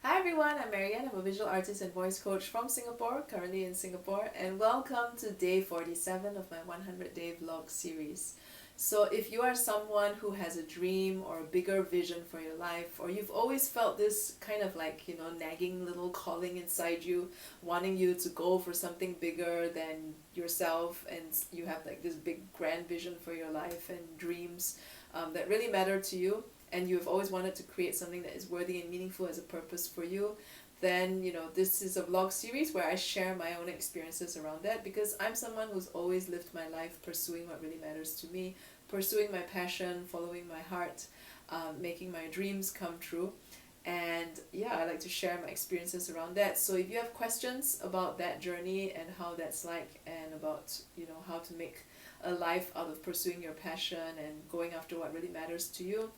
Hi everyone, I'm MaryAnn. I'm a visual artist and voice coach from Singapore, currently in Singapore, and welcome to day 47 of my 100 day vlog series. So if you are someone who has a dream or a bigger vision for your life, or you've always felt this kind of nagging little calling inside you, wanting you to go for something bigger than yourself, and you have like this big grand vision for your life and dreams that really matter to you, and you've always wanted to create something that is worthy and meaningful as a purpose for you, then this is a vlog series where I share my own experiences around that, because I'm someone who's always lived my life pursuing what really matters to me, pursuing my passion, following my heart, making my dreams come true. And yeah, I like to share my experiences around that. So if you have questions about that journey and how that's like, and about how to make a life out of pursuing your passion and going after what really matters to you,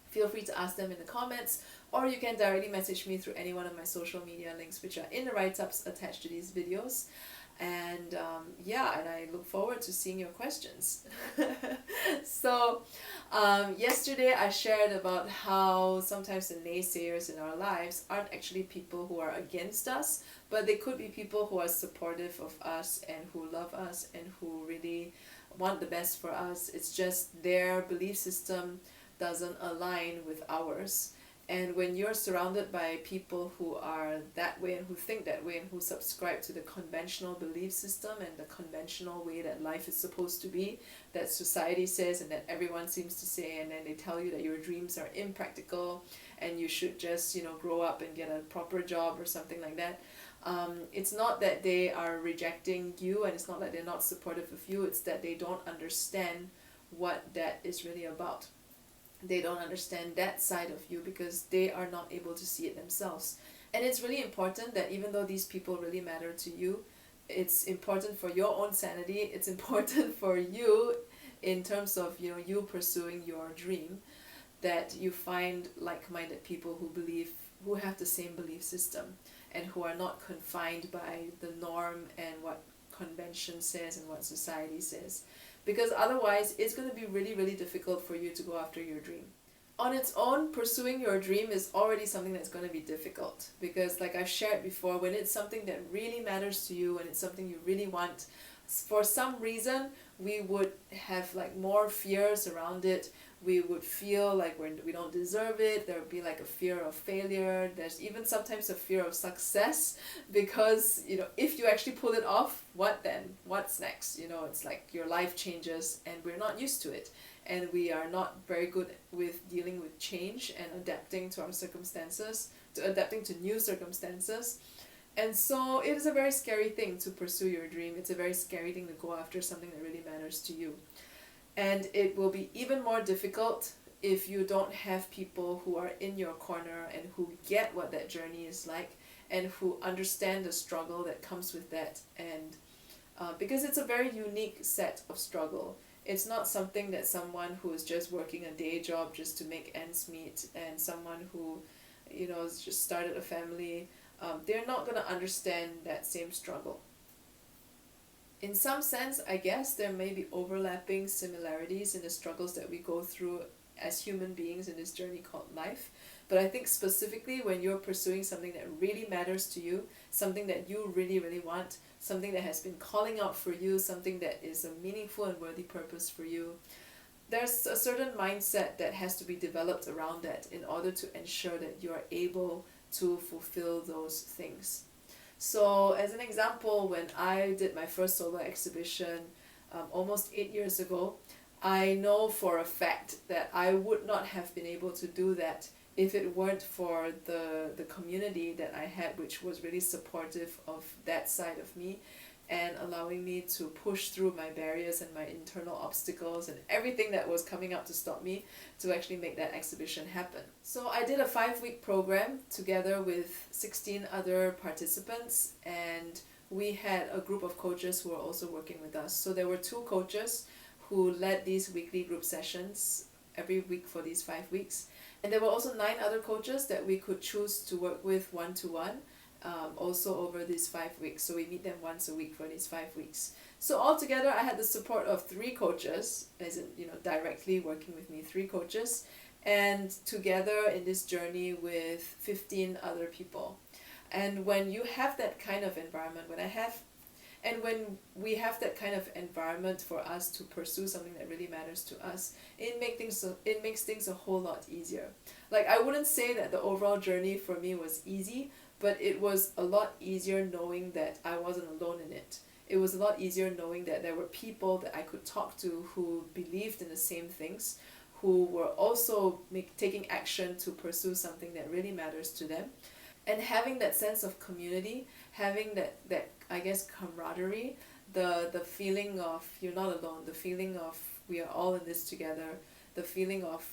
feel free to ask them in the comments, or you can directly message me through any one of my social media links, which are in the write-ups attached to these videos. And and I look forward to seeing your questions. So yesterday I shared about how sometimes the naysayers in our lives aren't actually people who are against us, but they could be people who are supportive of us and who love us and who really want the best for us. It's just their belief system doesn't align with ours. And when you're surrounded by people who are that way and who think that way and who subscribe to the conventional belief system and the conventional way that life is supposed to be, that society says and that everyone seems to say, and then they tell you that your dreams are impractical and you should just grow up and get a proper job or something like that, it's not that they are rejecting you, and it's not that they're not supportive of you. It's that they don't understand what that is really about. They don't understand that side of you because they are not able to see it themselves. And it's really important that even though these people really matter to you, it's important for your own sanity, it's important for you in terms of you pursuing your dream, that you find like-minded people who have the same belief system and who are not confined by the norm and what convention says and what society says, because otherwise it's going to be really, really difficult for you to go after your dream. On its own, pursuing your dream is already something that's going to be difficult, because like I've shared before, when it's something that really matters to you and it's something you really want, for some reason we would have more fears around it. We would feel like we don't deserve it. There would be a fear of failure. There's even sometimes a fear of success, because if you actually pull it off, what then? What's next? It's like your life changes and we're not used to it, and we are not very good with dealing with change and adapting to our circumstances, adapting to new circumstances. And so it is a very scary thing to pursue your dream. It's a very scary thing to go after something that really matters to you. And it will be even more difficult if you don't have people who are in your corner and who get what that journey is like and who understand the struggle that comes with that. And because it's a very unique set of struggle. It's not something that someone who is just working a day job just to make ends meet, and someone who has just started a family, they're not going to understand that same struggle. In some sense, I guess there may be overlapping similarities in the struggles that we go through as human beings in this journey called life. But I think specifically when you're pursuing something that really matters to you, something that you really, really want, something that has been calling out for you, something that is a meaningful and worthy purpose for you, there's a certain mindset that has to be developed around that in order to ensure that you're able to fulfill those things. So as an example, when I did my first solo exhibition almost 8 years ago, I know for a fact that I would not have been able to do that if it weren't for the community that I had, which was really supportive of that side of me and allowing me to push through my barriers and my internal obstacles and everything that was coming up to stop me to actually make that exhibition happen. So I did a 5-week program together with 16 other participants, and we had a group of coaches who were also working with us. So there were 2 coaches who led these weekly group sessions every week for these 5 weeks. And there were also 9 other coaches that we could choose to work with one-to-one. Also over these 5 weeks. So we meet them once a week for these 5 weeks. So altogether I had the support of 3 coaches, as in directly working with me, 3 coaches, and together in this journey with 15 other people. And when you have that kind of environment, when we have that kind of environment for us to pursue something that really matters to us, it makes things a whole lot easier. Like, I wouldn't say that the overall journey for me was easy, but it was a lot easier knowing that I wasn't alone in it. It was a lot easier knowing that there were people that I could talk to who believed in the same things, who were also taking action to pursue something that really matters to them. And having that sense of community, having that I guess camaraderie, the feeling of you're not alone, the feeling of we are all in this together, the feeling of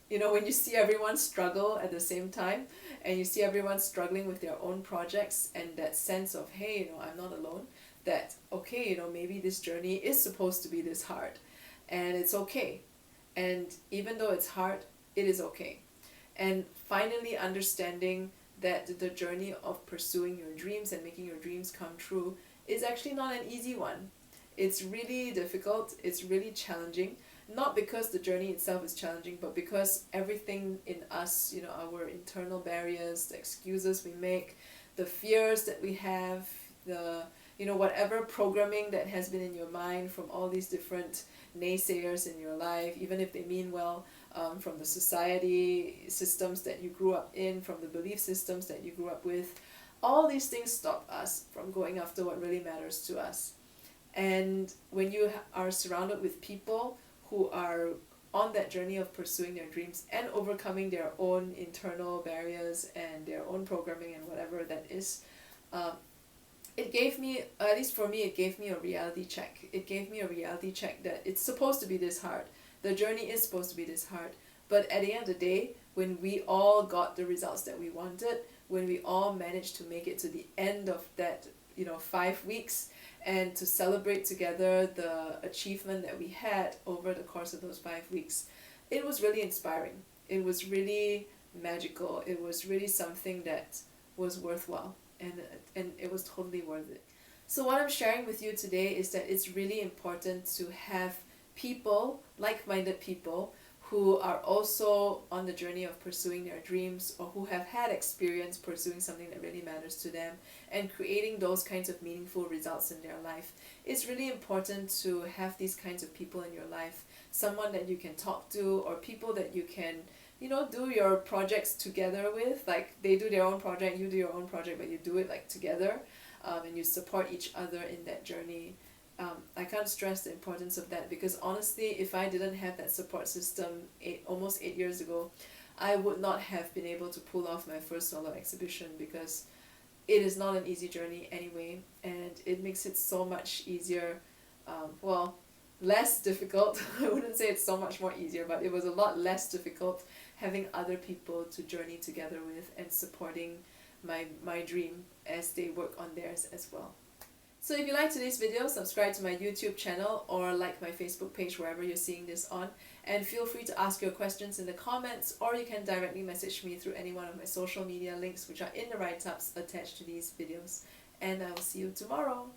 when you see everyone struggle at the same time, and you see everyone struggling with their own projects, and that sense of, hey, I'm not alone, that okay, maybe this journey is supposed to be this hard, and it's okay. And even though it's hard, it is okay. And finally understanding that the journey of pursuing your dreams and making your dreams come true is actually not an easy one. It's really difficult, it's really challenging, not because the journey itself is challenging, but because everything in us, our internal barriers, the excuses we make, the fears that we have, the whatever programming that has been in your mind from all these different naysayers in your life, even if they mean well, from the society systems that you grew up in, from the belief systems that you grew up with, all these things stop us from going after what really matters to us. And when you are surrounded with people who are on that journey of pursuing their dreams and overcoming their own internal barriers and their own programming and whatever that is, it gave me, at least for me, it gave me a reality check. It gave me a reality check that it's supposed to be this hard. The journey is supposed to be this hard. But at the end of the day, when we all got the results that we wanted, when we all managed to make it to the end of that 5 weeks, and to celebrate together the achievement that we had over the course of those 5 weeks, it was really inspiring. It was really magical. It was really something that was worthwhile, and it was totally worth it. So what I'm sharing with you today is that it's really important to have people, like-minded people, who are also on the journey of pursuing their dreams, or who have had experience pursuing something that really matters to them and creating those kinds of meaningful results in their life. It's really important to have these kinds of people in your life, someone that you can talk to, or people that you can do your projects together with. Like, they do their own project, you do your own project, but you do it like together, and you support each other in that journey. I can't stress the importance of that, because honestly, if I didn't have that support system almost 8 years ago, I would not have been able to pull off my first solo exhibition, because it is not an easy journey anyway, and it makes it so much easier, less difficult. I wouldn't say it's so much more easier, but it was a lot less difficult having other people to journey together with and supporting my dream as they work on theirs as well. So if you liked today's video, subscribe to my YouTube channel or like my Facebook page wherever you're seeing this on, and feel free to ask your questions in the comments, or you can directly message me through any one of my social media links, which are in the write-ups attached to these videos. And I will see you tomorrow.